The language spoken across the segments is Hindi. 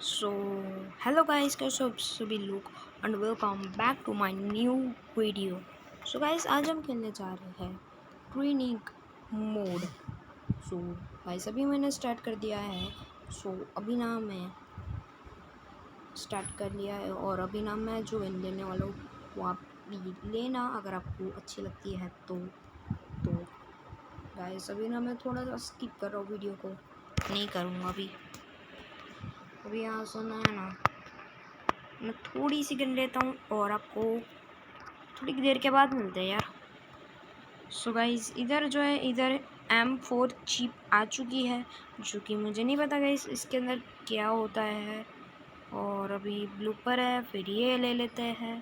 सो हेलो गाइस, कैसे हो आप सभी लोग and welcome back to my new video. So guys, आज हम खेलने जा रहे हैं ट्रेनिंग मोड। सो गाइस, अभी मैंने स्टार्ट कर दिया है। अभी ना मैं स्टार्ट कर लिया है और अभी ना मैं जो इन लेने वाला हूँ वो आप भी लेना अगर आपको अच्छी लगती है तो गाइस, अभी ना मैं थोड़ा सा स्किप कर रहा हूँ, वीडियो को नहीं करूँगा अभी यहाँ सुना है ना, मैं थोड़ी सी गन लेता हूँ और आपको थोड़ी देर के बाद मिलते हैं यार। सो गाइस, इधर जो है इधर M4 चिप आ चुकी है, जो कि मुझे नहीं पता गाइस इसके अंदर क्या होता है। और अभी ब्लूपर है, फिर ये ले लेते हैं।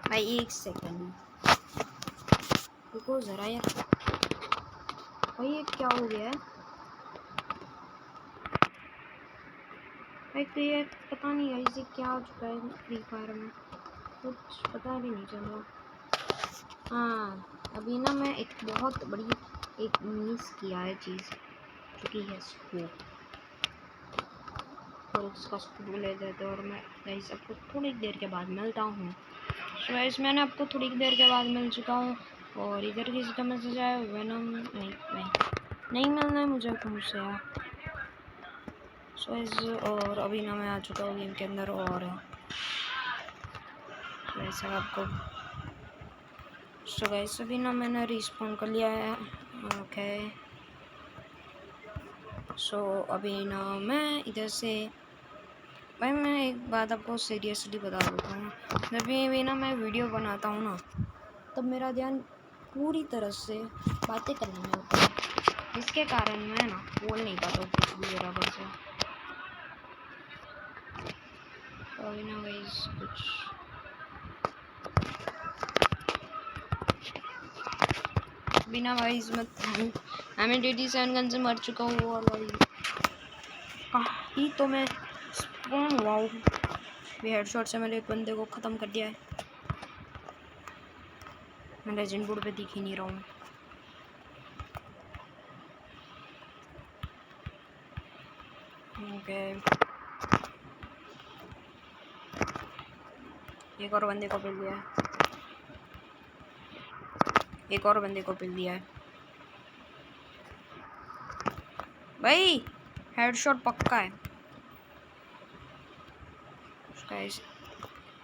भाई एक सेकंड रुको ज़रा यार। भाई ये क्या हो गया है भाई? तो ये पता नहीं गाइस ये क्या हो चुका है फ्री फायर में, कुछ पता भी नहीं चल रहा। हाँ, अभी ना मैं एक बहुत बड़ी एक मिस किया है चीज़, जो कि है स्कोप। और उसका स्कोप ले जाते और मैं गाइस आपको थोड़ी देर के बाद मिलता हूँ। सो गाइस, मैंने आपको थोड़ी देर के बाद मिल चुका हूँ और इधर किसी का मैसेज आया, वेनम नहीं मिलना है मुझे तुमसे यार। सो गाइस, और अभी ना मैं आ चुका हूँ गेम के अंदर और वैसे आपको सो गाइस अभी ना मैंने रिस्पॉन कर लिया है। ओके, सो अभी ना मैं इधर से भाई मैं एक बात आपको सीरियसली बता देता हूँ, जब भी ना मैं वीडियो बनाता हूँ ना, तब मेरा ध्यान पूरी तरह से बातें करने में होता है, जिसके कारण मैं ना बोल नहीं पाता हूँ कुछ भी बराबर से। तो अभी ना गाइस कुछ बिना वाइज मत मैं 87 गन से मर चुका हूँ और ही तो मैं स्पॉन हुआ हूँ। हेडशॉट से मैंने एक बंदे को ख़त्म कर दिया है। मैं लेजेंड बोर्ड पे दिख ही नहीं रहा हूँ। ओके, एक और बंदे को पिल दिया है, एक और बंदे को पिल दिया है। भाई हेडशॉट पक्का है गाइस।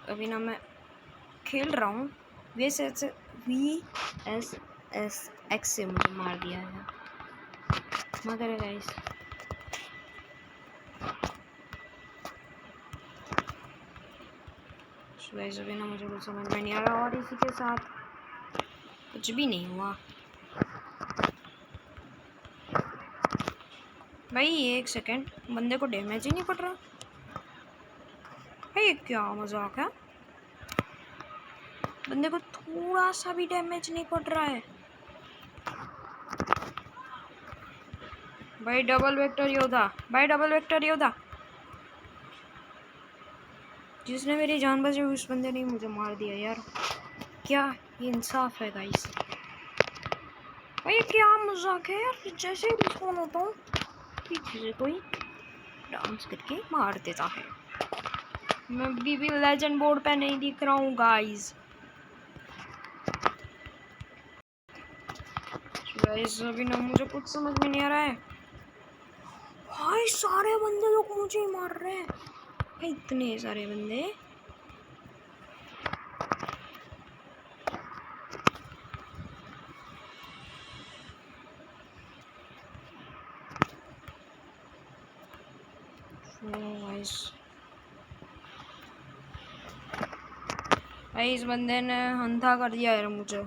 अभी ना मैं खेल रहा हूँ VSS से मुझे मार दिया है मगर गाइस। गाइस अभी ना मुझे कुछ समझ में नहीं आ रहा और इसी के साथ कुछ भी नहीं हुआ। भाई एक सेकंड, बंदे को डैमेज ही नहीं पड़ रहा भाई, क्या मजाक है? बंदे को थोड़ा सा भी डैमेज नहीं पड़ रहा है भाई। डबल वेक्टर योद्धा, भाई डबल वेक्टर योद्धा, जिसने मेरी जान बचाई उस बंदे ने मुझे मार दिया यार। क्या ये इंसाफ है गाइस? भाई क्या मजाक है यार? जैसे ही स्पॉन होता हूँ पीछे से कोई डांस करके मार देता है। मैं भी लेजेंड बोर्ड पे नहीं दिख रहा हूँ गाइस। गाइस अभी ना मुझे कुछ समझ में नहीं आ रहा है भाई, सारे बंदे लोग मुझे ही मार रहे हैं भाई, इतने सारे बंदे। भाई इस बंदे ने अंधा कर दिया यार मुझे,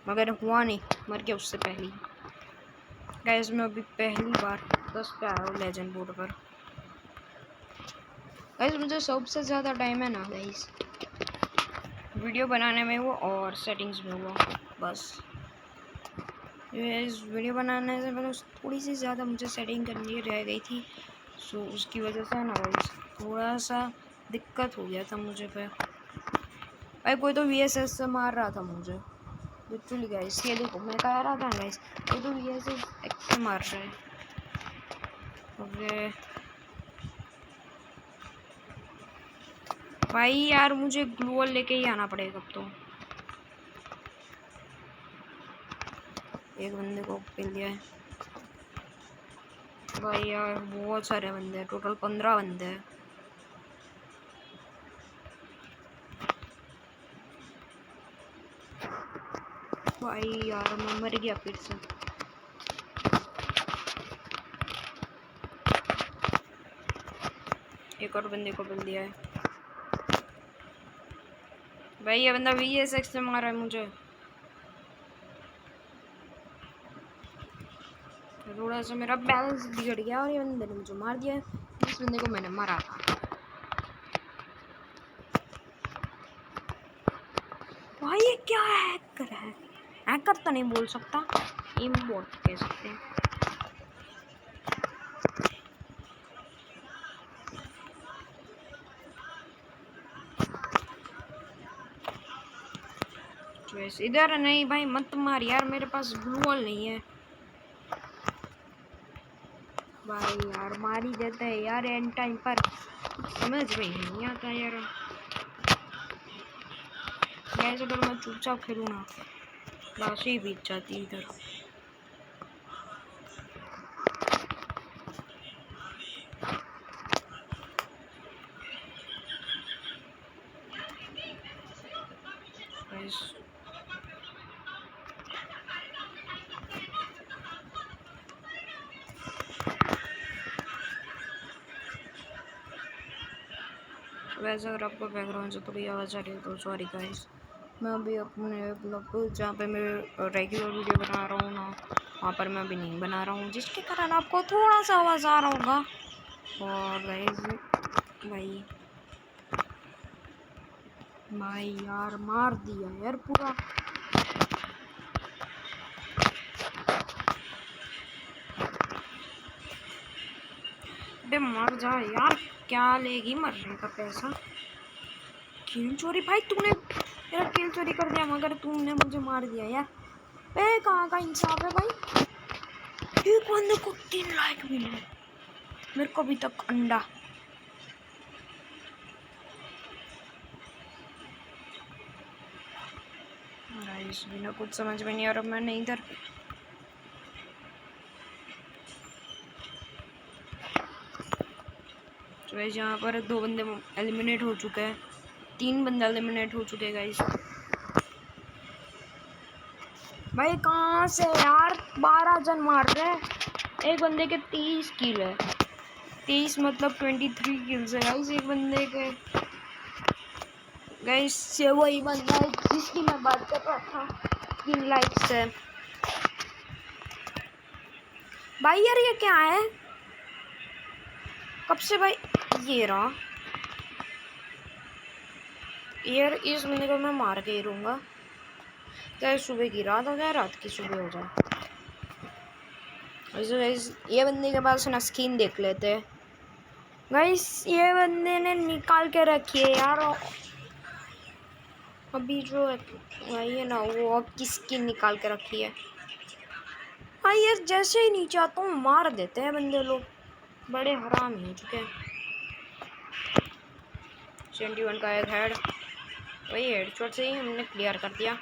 मगर हुआ नहीं, मर गया उससे पहले। गाइस मैं अभी पहली बार 10 पे आया हूँ लेजेंड बोर्ड पर। गाइस मुझे सबसे ज़्यादा टाइम है ना गाइस वीडियो बनाने में हुआ और सेटिंग्स में हुआ बस। इस वीडियो बनाने से पहले थोड़ी सी ज़्यादा मुझे सेटिंग करनी रह गई थी, सो उसकी वजह से ना गाइस थोड़ा सा दिक्कत हो गया था मुझे पे। भाई कोई तो VSS से मार रहा था मुझे लिटरली गाइस, ये देखो मैं कह रहा था गाइस, कोई तो VSS से मार रहा है। ओके भाई यार मुझे ग्लू वॉल लेके ही आना पड़ेगा अब तो। एक बंदे को किल दिया है भाई यार, बहुत सारे बंदे हैं, टोटल 15 बंदे हैं। भाई यार मैं मर गया फिर से। एक और बंदे को किल दिया है भाई, ये बंदा VSX से मारा है मुझे। थोड़ा सा मेरा बैलेंस बिगड़ गया और ये बंदे ने मुझे मार दिया है। इस बंदे को मैंने मारा था भाई। ये क्या हैकर है? हैकर तो नहीं बोल सकता, इम्पोर्ट कह सकते हैं। इधर नहीं भाई, मत मार यार, मेरे पास ग्लू वॉल नहीं है भाई। यार मार ही देता है यार एंड टाइम पर, समझ में ही नहीं आता यार। गैस अगर मैं चुपचाप खेलूँ ना, क्लास ही बीत जाती इधर। वैसे अगर आपको बैकग्राउंड से थोड़ी आवाज़ आ रही है तो सॉरी गाइस। मैं अभी अपने मतलब जहाँ पे मैं रेगुलर वीडियो बना रहा हूँ ना, वहाँ पर मैं अभी नहीं बना रहा हूँ, जिसके कारण आपको थोड़ा सा आवाज़ आ रहा होगा। और गाइस भाई भाई यार मार दिया यार पूरा। अबे मर जा यार, क्या लेगी मरने का पैसा। किल चोरी भाई, तूने मेरा किल चोरी कर दिया मगर तूने मुझे मार दिया यार। ए कहाँ का इंसाफ है भाई। एक बंदे को 3 लाइक मिले, मेरे को अभी तक अंडा। गाइस बिना कुछ समझ में नहीं आ रहा, मैंने इधर तो यहाँ पर 2 बंदे एलिमिनेट हो चुके हैं, 3 बंदे एलिमिनेट हो चुके हैं गाइस। भाई कहाँ से यार 12 जन मार रहे हैं, एक बंदे के 30 किल है, 30 मतलब 23 किल्स है गाइस एक बंदे के। गाइस ये वही बंदा है जिसकी मैं बात कर रहा था, 3 लाइक्स है भाई। यार ये क्या है, कब से भाई ये रहा यार। इस बंदे को मैं मार के ही रहूँगा, चाहे सुबह की रात हो जाए, रात की सुबह हो जाए। गाइस ये बंदे के पास ना स्किन देख लेते हैं गाइस, ये बंदे ने निकाल के रखी है यार अभी जो भाई है ना, वो अब की स्किन निकाल के रखी है भाई। यार जैसे ही नीचे आता हूँ मार देते हैं बंदे लोग, बड़े हराम हो चुके हैं। 71 का एक हेड, वही हेडशॉट से ही हमने क्लियर कर दिया।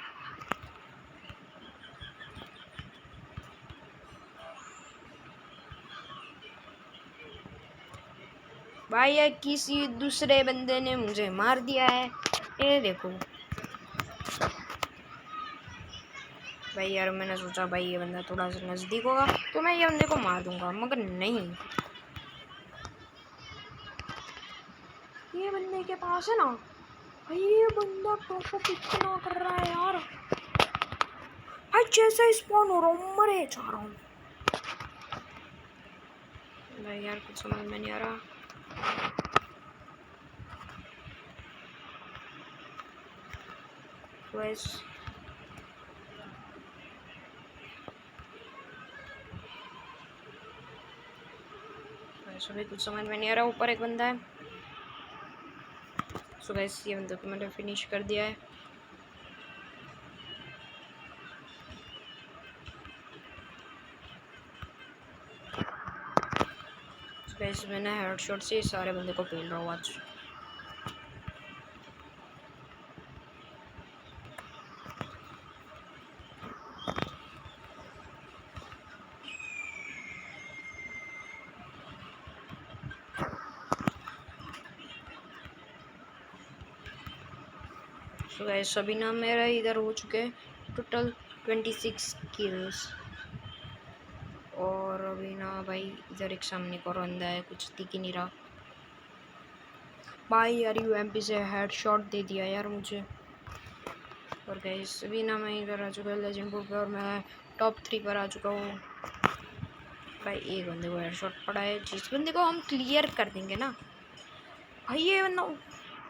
भाई यार किसी दूसरे बंदे ने मुझे मार दिया है, ये देखो भाई। यार मैंने सोचा भाई ये बंदा थोड़ा सा नज़दीक होगा तो मैं ये बंदे को मार दूंगा, मगर नहीं, ये बंदे के पास है ना भाई, ये बंदा टॉप इतना कर रहा है यार भाई। जैसे स्पॉन हो रहा हूँ मरे जा रहा हूँ भाई। यार कुछ समझ में नहीं आ रहा। वैसे भी कुछ समझ में नहीं आ रहा। ऊपर एक बंदा है। सो गाइस ये बंदे को मैंने फिनिश कर दिया है। गाइस मैंने हेडशॉट से सारे बंदे को पेल रहा हूँ आज। सो गाइस अभी ना मेरा इधर हो चुके हैं टोटल 26 किल्स। और अभी ना भाई इधर एक सामने को बंदा है, कुछ दिख ही नहीं रहा भाई यार। यूएमपी से हेडशॉट दे दिया यार मुझे। और गाइस अभी ना मैं इधर आ चुका है लेजेंड बुक पे और मैं टॉप 3 पर आ चुका हूँ भाई। एक बंदे को हेडशॉट पड़ा है, जिस बंदे को हम क्लियर कर देंगे ना भाई, ये बंदा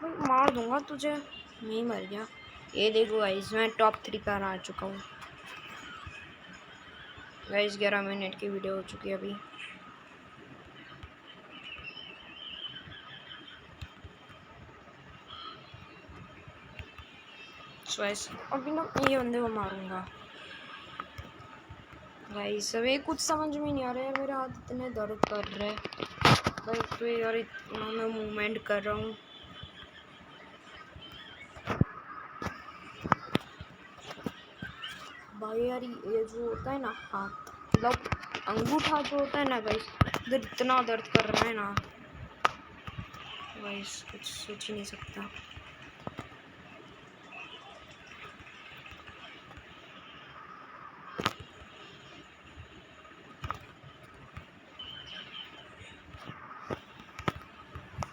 भाई मार दूंगा तुझे। नहीं मर गया। ये देखो गाइस मैं टॉप 3 पर आ चुका हूँ गाइस। 11 मिनट की वीडियो हो चुकी है अभी। अभी ना ये बंदे को मारूंगा गाइस। अभी कुछ समझ में नहीं आ रहा है, मेरे हाथ इतने दर्द कर रहे हैं भाई। तो यार इतना मैं मूवमेंट कर रहा हूँ भाई यार। ये जो होता है ना हाथ, मतलब अंगूठा जो होता है ना गाइस, इधर इतना दर्द कर रहा है ना गाइस, कुछ सोच ही नहीं सकता।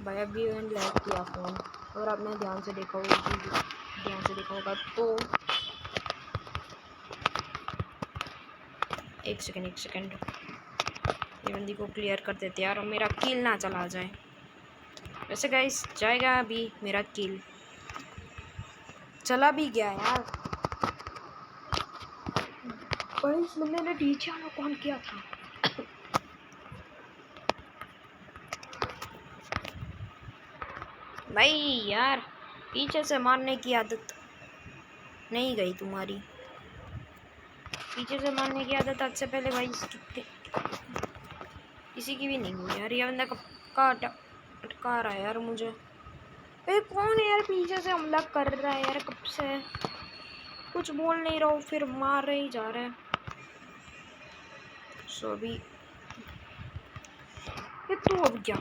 भाई अभी मैंने लैग किया फ़ोन, और आपने ध्यान से देखा होगा तो एक सेकंड ये बंदी को क्लियर कर देते यार, और मेरा किल ना चला जाए। वैसे गाइस जाएगा अभी मेरा किल, चला भी गया यार। भाई इस बंदे ने नीचे आना कौन किया था भाई यार, पीछे से मारने की आदत नहीं गई तुम्हारी। पीछे से मारने की आदत आज से पहले भाई किसी की भी नहीं हुई यार। ये बंदा कब का अटका रहा है यार मुझे। अरे कौन है यार पीछे से हमला कर रहा है यार, कब से कुछ बोल नहीं रहा हूँ फिर मार रहे ही जा रहा है। सो अभी ये तो अब क्या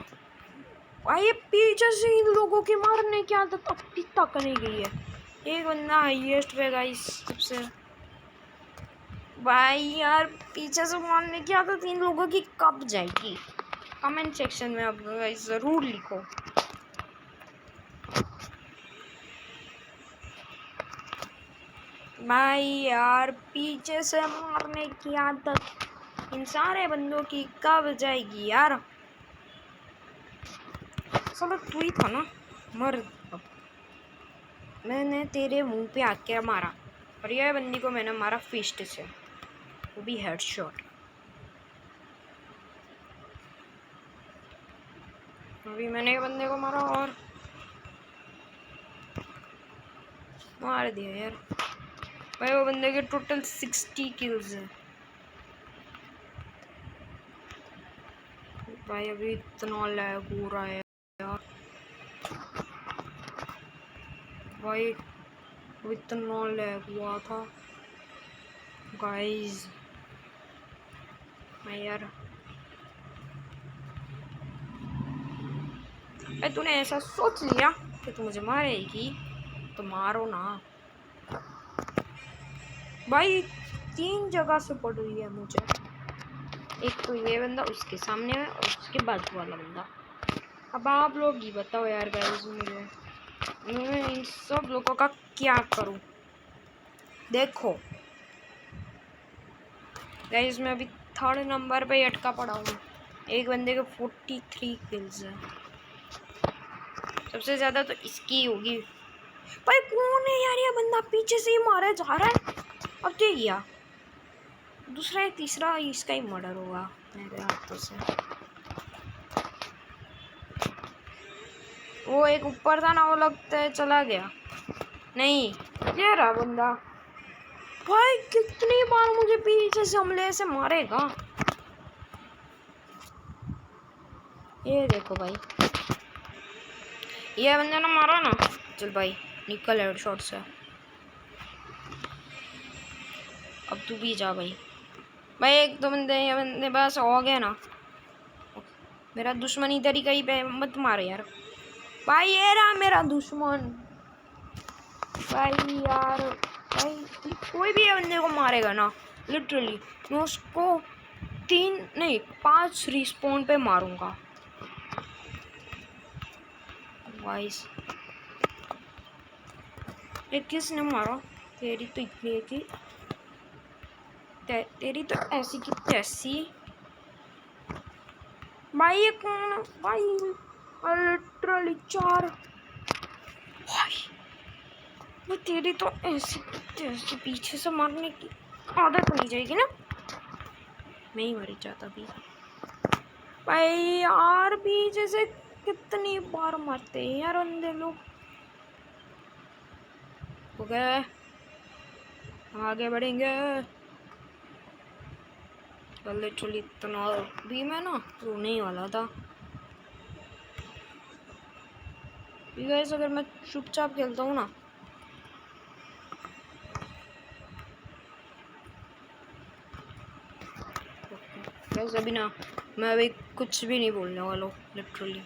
भाई, पीछे से इन लोगों की मारने की आदत अभी तक नहीं गई है। एक बंदा हाईएस्ट पे गाइस सबसे भाई यार, पीछे से मारने की आदत इन लोगों की कब जाएगी? कमेंट सेक्शन में अब गाइस ज़रूर लिखो। भाई यार पीछे से मारने की आदत इन सारे बंदों की कब जाएगी यार? साला तू ही था ना, मर। मैंने तेरे मुंह पे आके मारा, और यह बंदी को मैंने मारा फिस्ट से, वो भी हेडशॉट। अभी मैंने ये बंदे को मारा और मार दिया यार भाई। वो बंदे के टोटल 60 किल्स हैं भाई। अभी इतना लैग हो रहा है यार भाई, इतना लैग हुआ था गाइस। मैं यार भाई, तूने ऐसा सोच लिया कि तू मुझे मारेगी तो मारो ना भाई। 3 जगह से पड़ रही है मुझे, एक तो ये बंदा उसके सामने है और उसके बाजू वाला बंदा। अब आप लोग ही बताओ यार गाइस, मैं इन सब लोगों का क्या करूं? देखो गाइस मैं अभी 3rd नंबर पे अटका पड़ा हूँ। एक बंदे के 43 किल्स है, सबसे ज़्यादा तो इसकी होगी भाई। कौन है यार ये बंदा? पीछे से ही मारा जा रहा है। अब तो गया दूसरा है, तीसरा इसका ही मर्डर होगा मेरे हाथों से। वो एक ऊपर था ना, वो लगता है चला गया। नहीं ये रहा बंदा भाई। कितनी बार मुझे पीछे से हमले से मारेगा? ये देखो भाई, ये बंदे ने मारा ना। चल भाई निकल हेडशॉट से। अब तू भी जा भाई। भाई एक दो बंदे, ये बंदे बस हो गए ना। मेरा दुश्मन इधर ही कहीं पे, मत मारे यार भाई। ये रहा मेरा दुश्मन भाई यार। भाई कोई भी बंदे को मारेगा ना, लिटरली मैं उसको 3 नहीं 5 रिस्पॉन पे मारूंगा वाइस। ये किसने मारा? तेरी तो इतनी थी, तेरी तो ऐसी की तैसी। भाई ये कौन है भाई? लिटरली 4 भाई। वो तेरी तो ऐसी की तैसी पीछे से मारने की आदत नहीं जाएगी ना। मैं ही मरी जाता भी भाई यार। पीछे से कितनी बार मरते हैं यार बंदे लोग। हो गए, आगे बढ़ेंगे। लिटरली इतना भी मैं ना रोने ही वाला था। गाइस अगर मैं चुपचाप खेलता हूँ ना, गाइस अभी ना मैं अभी कुछ भी नहीं बोलने वाला हूँ लिटरली।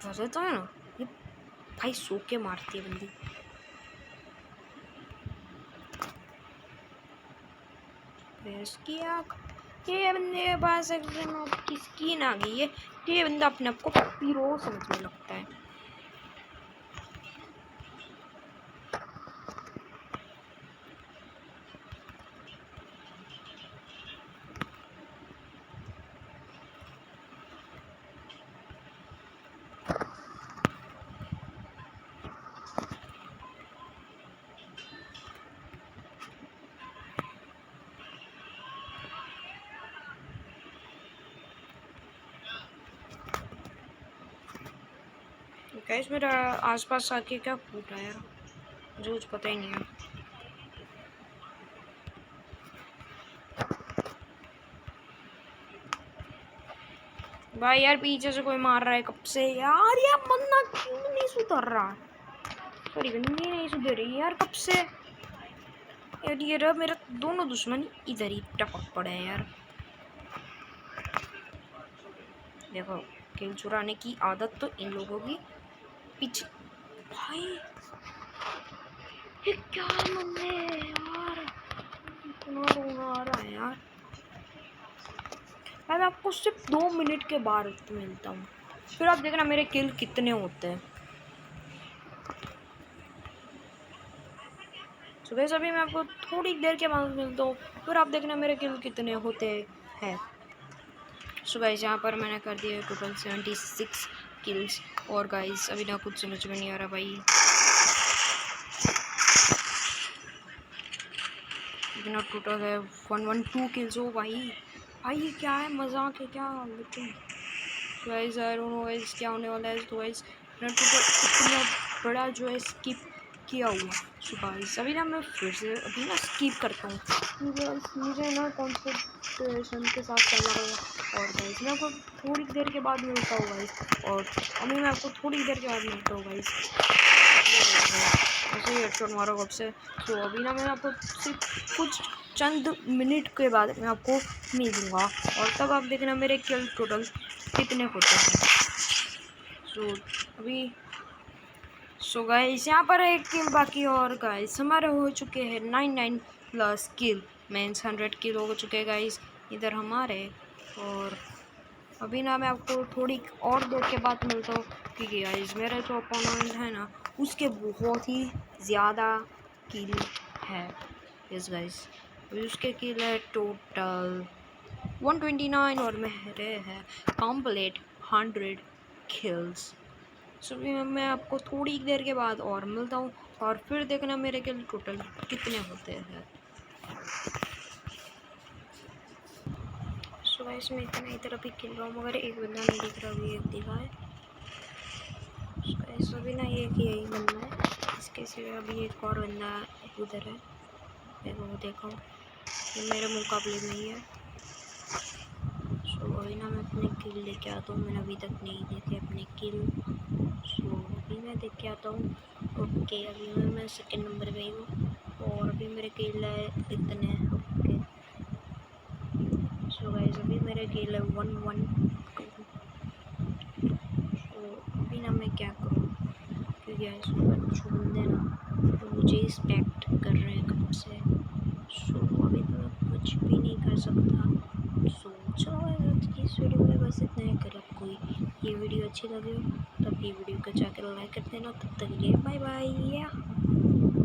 तो है ना ये भाई, सो के मारती है बंदी। इसकी आँख, ये बंदे के पास किसकी ना गई है। ये बंदा अपने आप को पीरो समझने लगता है। गाइस मेरा आसपास आके क्या फूटा यार, मुझे कुछ पता ही नहीं है। भाई यार पीछे से कोई मार रहा है कब से यार। ये बंदा क्यों नहीं सुधर रहा? सॉरी बंदी नहीं सुधर रही यार कब से यार। ये रहा मेरा दोनों दुश्मन इधर ही टपक पड़े हैं यार। देखो किल चुराने की आदत तो इन लोगों की पीछे। भाई ये क्या मन है यार, इतना रोना आ रहा है यार। मैं आपको सिर्फ 2 मिनट के बाद मिलता हूँ, फिर आप देखना मेरे किल कितने होते हैं। सुबह से अभी मैं आपको थोड़ी देर के बाद मिलता हूँ, फिर आप देखना मेरे किल कितने होते हैं। सो गाइस यहाँ पर मैंने कर दिया टोटल 76 किल्स। और गाइस अभी ना कुछ समझ में नहीं आ रहा भाई। बिना टोटल है 112 किल्स हो भाई। भाई ये क्या है, मजाक है क्या? लेकिन guys I don't know guys क्या होने वाला है। तो गाइस बिना टोटल इतना बड़ा जो है स्किप किया हुआ। सो गाइस अभी ना मैं फिर से अभी ना स्किप करता हूँ, मुझे ना कॉन्सेंट्रेशन के साथ चलना होगा। और गाइस मैं आपको थोड़ी देर के बाद मिलता हूँ गाइस। और अभी मैं आपको थोड़ी देर के बाद मिलता हूँ गाइस। ऐसे ही हेडशॉट मारो कब से। तो अभी ना मैं आपको सिर्फ कुछ चंद मिनट के बाद मैं आपको मिलूँगा, और तब आप देखना मेरे किल टोटल कितने होते हैं। सो गाइस यहाँ पर एक किल बाकी। और गाइस हमारे हो चुके हैं 99 प्लस किल, मीन्स 100 किल हो चुके हैं गाइस इधर हमारे। और अभी ना मैं आपको थोड़ी और देर के बाद मिलता हूँ, क्योंकि गाइस मेरा जो अपोनेंट है ना उसके बहुत ही ज़्यादा किल है। यस गाइस अभी उसके किल है टोटल 129 और मेरे है कंप्लीट 100 किल्स। सो मैं आपको थोड़ी देर के बाद और मिलता हूँ, और फिर देखना मेरे किल टोटल कितने होते हैं। सो गाइस मैं इतना इधर अभी खेल रहा हूँ, मगर एक बंदा नहीं दिख रहा, अभी एक दिखा है। सो गाइस अभी ना एक यही बंदा है, इसके सिवा अभी एक और बंदा उधर है, देखो वो देखो, ये मेरे मुकाबले में ही है। सो अभी अपने किल लेके आता हूँ। मैंने अभी तक नहीं देखे अपने किल, सो अभी मैं देख के आता हूँ। ओके, अभी मैं सेकंड नंबर पे हूँ और अभी मेरे किल है इतने। ओके सो गाइस अभी मेरे किल है 112। तो अभी ना मैं क्या करूँ, क्योंकि गाइस जो बंदे ना तो मुझे एक्सपेक्ट कर रहे हैं कब से। सो अभी तो मैं कुछ भी नहीं कर सकता। सो चलो गाइस इस वीडियो में बस इतना है। अगर आपको ये वीडियो अच्छी लगी हो तो आप ये वीडियो को जाकर लाइक कर देना। तब तक के लिए बाय बाय।